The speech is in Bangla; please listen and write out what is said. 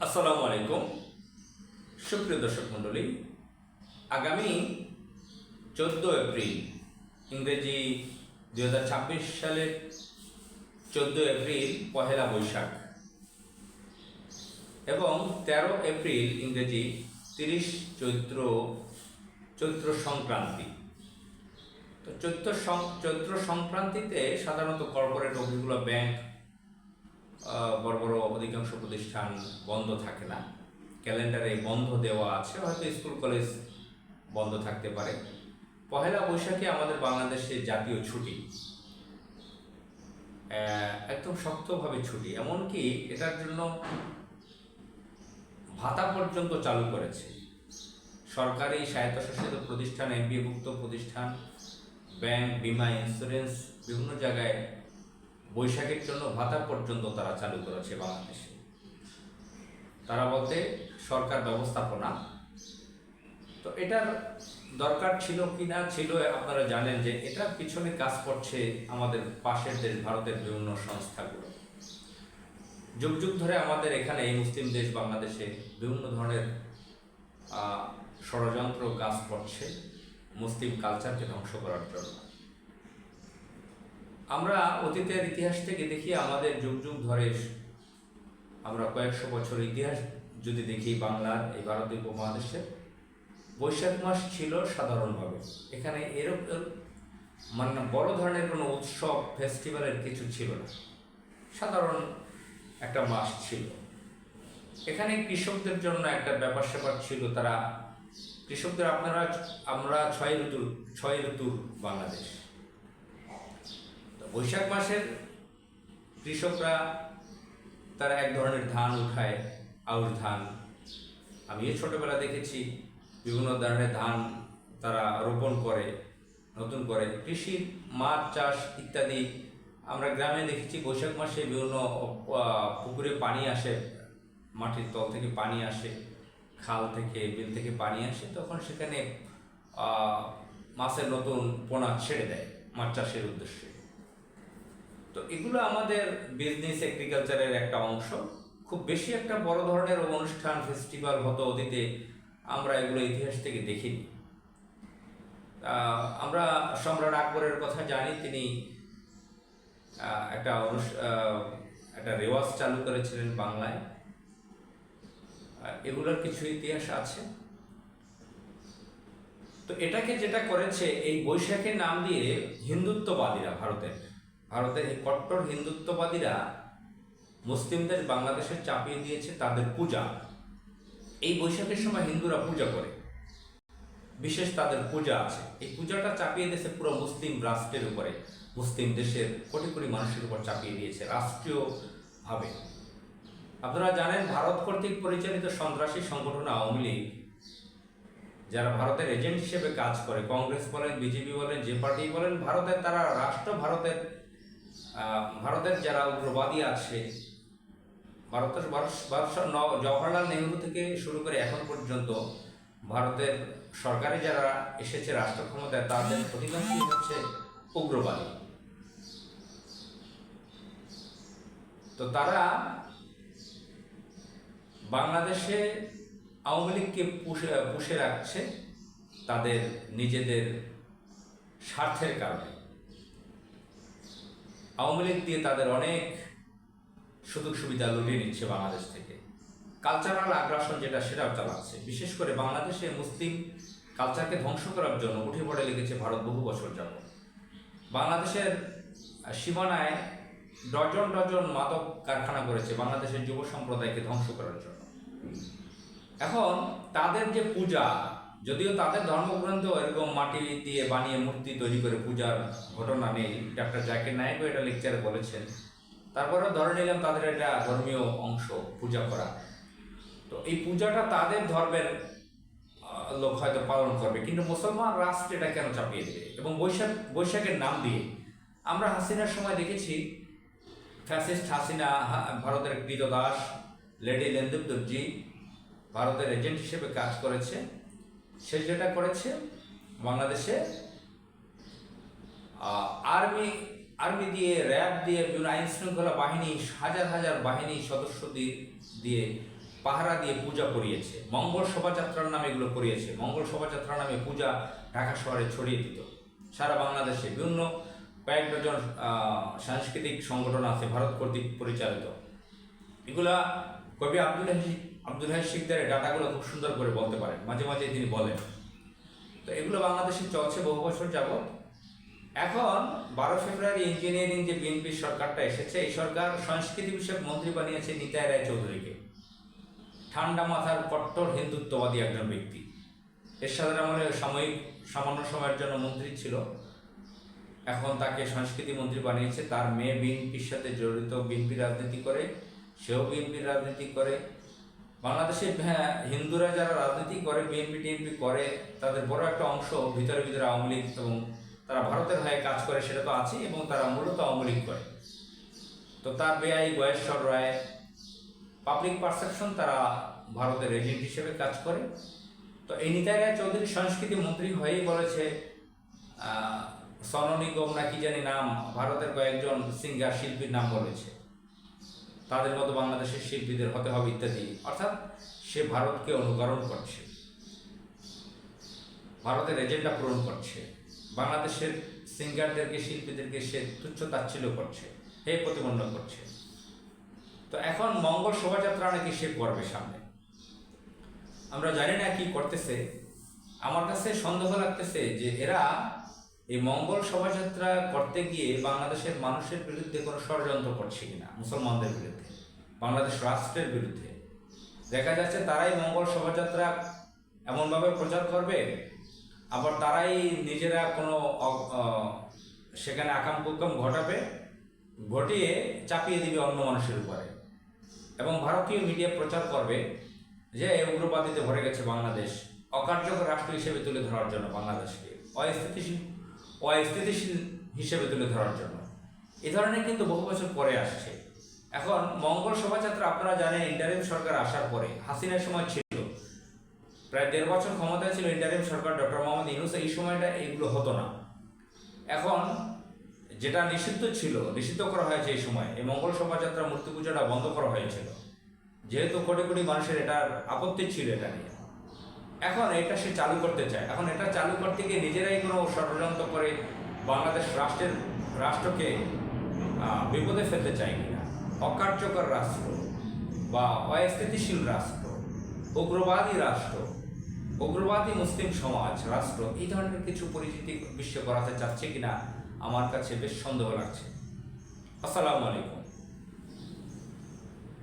আসসালামু আলাইকুম সুপ্রিয় দর্শক মণ্ডলী। আগামী 14 এপ্রিল ইংরেজি 2026 সালের 14 এপ্রিল পহেলা বৈশাখ এবং 13 এপ্রিল ইংরেজি 30 চৈত্র সংক্রান্তি। তো চৈত্র সংক্রান্তিতে সাধারণত কর্পোরেট অফিসগুলো, ব্যাংক, বড় বড় অধিকাংশ প্রতিষ্ঠান বন্ধ থাকে না। ক্যালেন্ডারে বন্ধ দেওয়া আছে, হয়তো স্কুল কলেজ বন্ধ থাকতে পারে। পহেলা বৈশাখে আমাদের বাংলাদেশে জাতীয় ছুটি, একদম শক্তভাবে ছুটি। এমনকি এটার জন্য ভাতা পর্যন্ত চালু করেছে সরকারি স্বায়ত্তশাসিত প্রতিষ্ঠান, এমপিওভুক্ত প্রতিষ্ঠান, ব্যাংক, বিমা, ইন্স্যুরেন্স, বিভিন্ন জায়গায় বৈশাখের জন্য ভাতা পর্যন্ত তারা চালু করেছে বাংলাদেশে। তারা বলতে সরকার ব্যবস্থাপনা। তো এটার দরকার ছিল কি না ছিল, আপনারা জানেন যে এটার পিছনে কাজ করছে আমাদের পাশের দেশ ভারতের বিভিন্ন সংস্থাগুলো। যুগ যুগ ধরে আমাদের এখানে এই মুসলিম দেশ বাংলাদেশে বিভিন্ন ধরনের ষড়যন্ত্র কাজ করছে মুসলিম কালচারকে ধ্বংস করার জন্য। আমরা অতীতের ইতিহাস থেকে দেখি, আমাদের যুগ যুগ ধরে আমরা কয়েকশো বছর ইতিহাস যদি দেখি বাংলার এই ভারতীয় উপমহাদেশের, বৈশাখ মাস ছিল সাধারণভাবে এখানে এরকম মানে বড় ধরনের কোনো উৎসব ফেস্টিভ্যালের কিছু ছিল না, সাধারণ একটা মাস ছিল। এখানে কৃষকদের জন্য একটা ব্যাপার স্যাপার ছিল। তারা কৃষকদের আমরা ছয় ঋতুর বাংলাদেশ। বৈশাখ মাসের কৃষকরা তারা এক ধরনের ধান উঠায়, আউশ ধান। আমি ছোটবেলা দেখেছি বিভিন্ন ধরনের ধান তারা রোপণ করে, নতুন করে কৃষি, মাছ চাষ ইত্যাদি। আমরা গ্রামে দেখেছি বৈশাখ মাসে বিভিন্ন পুকুরে পানি আসে, মাটির তল থেকে পানি আসে, খাল থেকে, বিল থেকে পানি আসে, তখন সেখানে মাছের নতুন পোনা ছেড়ে দেয় মাছ চাষের উদ্দেশ্যে। তো এগুলো আমাদের বিজনেস, এগ্রিকালচারের একটা অংশ। খুব বেশি একটা বড় ধরনের অনুষ্ঠান, ফেস্টিভ্যাল হতো অতীতে, আমরা এগুলো ইতিহাস থেকে দেখিনি। আমরা সম্রাট আকবরের কথা জানি, তিনি একটা রেওয়াজ চালু করেছিলেন বাংলায়। এগুলোর কিছু ইতিহাস আছে। তো এটাকে যেটা করেছে, এই বৈশাখের নাম দিয়ে হিন্দুত্ববাদীরা, ভারতের এই কট্টর হিন্দুত্ববাদীরা মুসলিমদের বাংলাদেশে চাপিয়ে দিয়েছে তাদের পূজা। এই বৈশাখের সময় হিন্দুরা পূজা করে, বিশেষ তাদের পূজা আছে। এই পূজাটা চাপিয়ে দিয়েছে পুরো মুসলিম রাষ্ট্রের উপরে, মুসলিম দেশের কোটি কোটি মানুষের উপর চাপিয়ে দিয়েছে রাষ্ট্রীয়ভাবে। আপনারা জানেন, ভারত কর্তৃক পরিচালিত সন্ত্রাসী সংগঠন আওয়ামী লীগ, যারা ভারতের এজেন্ট হিসেবে কাজ করে, কংগ্রেস বলেন, বিজেপি বলেন, যে পার্টি বলেন, তারা ভারতের যারা উগ্রবাদী আছে, জওহরলাল নেহরু থেকে শুরু করে এখন পর্যন্ত ভারতের সরকারে যারা এসেছে রাষ্ট্র ক্ষমতায়, তাদের অধিকাংশই হচ্ছে উগ্রবাদী। তো তারা বাংলাদেশে আওয়ামী লীগকে পুষে রাখছে তাদের নিজেদের স্বার্থের কারণে। আওয়ামী লীগ দিয়ে তাদের অনেক সুযোগ সুবিধা লুটিয়ে নিচ্ছে বাংলাদেশ থেকে। কালচারাল আগ্রাসন সেটাও চালাচ্ছে। বিশেষ করে বাংলাদেশে মুসলিম কালচারকে ধ্বংস করার জন্য উঠে পড়ে লেগেছে ভারত বহু বছর যাবত। বাংলাদেশের সীমানায় ডজন ডজন মাদক কারখানা করেছে বাংলাদেশের যুব সম্প্রদায়কে ধ্বংস করার জন্য। এখন তাদের যে পূজা, যদিও তাদের ধর্মগ্রন্থ এরকম মাটি দিয়ে বানিয়ে মূর্তি তৈরি করে পূজার ঘটনা নেই, ডাক্তার জাকির নায়েকও এটা লেকচারে বলেছেন, তারপরেও ধরে নিলাম তাদের এটা ধর্মীয় অংশ, পূজা করা। তো এই পূজাটা তাদের ধর্মের লোক হয়তো পালন করবে, কিন্তু মুসলমান রাষ্ট্র এটা কেন চাপিয়ে দেবে? এবং বৈশাখের নাম দিয়ে আমরা হাসিনার সময় দেখেছি, ফ্যাসিস্ট হাসিনা, ভারতের কৃতদাস লেডি লেন্দুপ দর্জি ভারতের এজেন্ট হিসেবে কাজ করেছে। সে যেটা করেছে, বাংলাদেশে আর্মি দিয়ে, র্যাব দিয়ে, বিভিন্ন আইন শৃঙ্খলা বাহিনী, হাজার হাজার বাহিনী সদস্য দিয়ে পাহারা দিয়ে পূজা করিয়েছে, মঙ্গল শোভাযাত্রার নামে এগুলো করিয়েছে। মঙ্গল শোভাযাত্রার নামে পূজা ঢাকা শহরে ছড়িয়ে দিত। সারা বাংলাদেশে বিভিন্ন কয়েক ডজন সাংস্কৃতিক সংগঠন আছে ভারত কর্তৃক পরিচালিত। এগুলা কবি আব্দুল হাই শিকদারের ডাটাগুলো খুব সুন্দর করে বলতে পারেন, মাঝে মাঝে তিনি বলেন। তো এগুলো বাংলাদেশে চলছে বহু বছর যাবৎ। এখন 12 ফেব্রুয়ারি ইঞ্জিনিয়ারিং যে বিএনপির সরকারটা এসেছে, এই সরকার সংস্কৃতি বিষয়ক মন্ত্রী বানিয়েছে নিতাই রায় চৌধুরীকে। ঠান্ডা মাথার কট্টর হিন্দুত্ববাদী একজন ব্যক্তি। এরশাদের আমলে সামান্য সময়ের জন্য মন্ত্রী ছিল, এখন তাকে সংস্কৃতি মন্ত্রী বানিয়েছে। তার মেয়ে বিএনপির সাথে জড়িত, বিএনপি রাজনীতি করে, সেও বিএনপির রাজনীতি করে। বাংলাদেশে হিন্দুরা যারা রাজনীতি করে, বিএনপি টিএনপি করে, তাদের বড় একটা অংশ ভিতরে ভিতরে আওয়ামী লীগ এবং তারা ভারতের হয়ে কাজ করে, সেটা তো আছে, এবং তারা মূলত আওয়ামী লীগ করে। তো তার বেআই গয়েশ্বর রায়, পাবলিক পারসেপশন, তারা ভারতের এজেন্ট হিসেবে কাজ করে। তো এই নিতাই রায় চৌধুরী সংস্কৃতি মন্ত্রী হয়েই বলেছে সনু নিগম না কি জানি নাম, ভারতের কয়েকজন সিঙ্গার শিল্পীর নাম বলেছে, তাদের মতো বাংলাদেশের শিল্পীদের হতে হবে ইত্যাদি। অর্থাৎ সে ভারতকে অনুকরণ করছে, ভারতের এজেন্ডা পূরণ করছে, বাংলাদেশের সিঙ্গারদেরকে শিল্পীদেরকে সে তুচ্ছ তাচ্ছিল্য করছে, হে প্রতিবন্ধ করছে। তো এখন মঙ্গল শোভাযাত্রা নাকি সে করবে সামনে, আমরা জানি না কি করতেছে। আমার কাছে সন্দেহ লাগতেছে যে এরা এই মঙ্গল শোভাযাত্রা করতে গিয়ে বাংলাদেশের মানুষের বিরুদ্ধে কোনো ষড়যন্ত্র করছে কিনা, মুসলমানদের বিরুদ্ধে, বাংলাদেশ রাষ্ট্রের বিরুদ্ধে। দেখা যাচ্ছে তারাই মঙ্গল শোভাযাত্রা এমনভাবে প্রচার করবে, আবার তারাই নিজেরা কোনো সেখানে আকাম কুকাম ঘটিয়ে চাপিয়ে দিবে অন্য মানুষের উপরে। এবং ভারতীয় মিডিয়া প্রচার করবে যে উগ্রবাদীতে ভরে গেছে বাংলাদেশ, অকার্যকর রাষ্ট্র হিসেবে তুলে ধরার জন্য, বাংলাদেশকে অস্থিতিশীল হিসেবে তুলে ধরার জন্য। এ ধরনের কিন্তু বহু বছর পরে আসছে। এখন মঙ্গল শোভাযাত্রা আপনারা জানেন ইন্টারিম সরকার আসার পরে, হাসিনার সময় ছিল, প্রায় 1.5 বছর ক্ষমতায় ছিল ইন্টারিম সরকার ডক্টর মোহাম্মদ ইউনূস, এই সময়টা এগুলো হতো না। এখন যেটা নিষিদ্ধ করা হয়েছে এই সময়, এই মঙ্গল শোভাযাত্রা মূর্তি পূজাটা বন্ধ করা হয়েছিল, যেহেতু কোটি কোটি মানুষের এটার আপত্তি ছিল এটা নিয়ে। এখন এটা সে চালু করতে চায়। এখন এটা চালু করতে গিয়ে নিজেরাই কোনো ষড়যন্ত্র করে বাংলাদেশ রাষ্ট্রকে বিপদে ফেলতে চায় কিনা, অকার্যকর রাষ্ট্র বা অস্থিতিশীল রাষ্ট্র, উগ্রবাদী রাষ্ট্র, উগ্রবাদী মুসলিম সমাজ রাষ্ট্র, এই ধরনের কিছু পরিচিতি বিশ্ব করাতে চাচ্ছে কিনা আমার কাছে বেশ সন্দেহ লাগছে। আসসালামু আলাইকুম।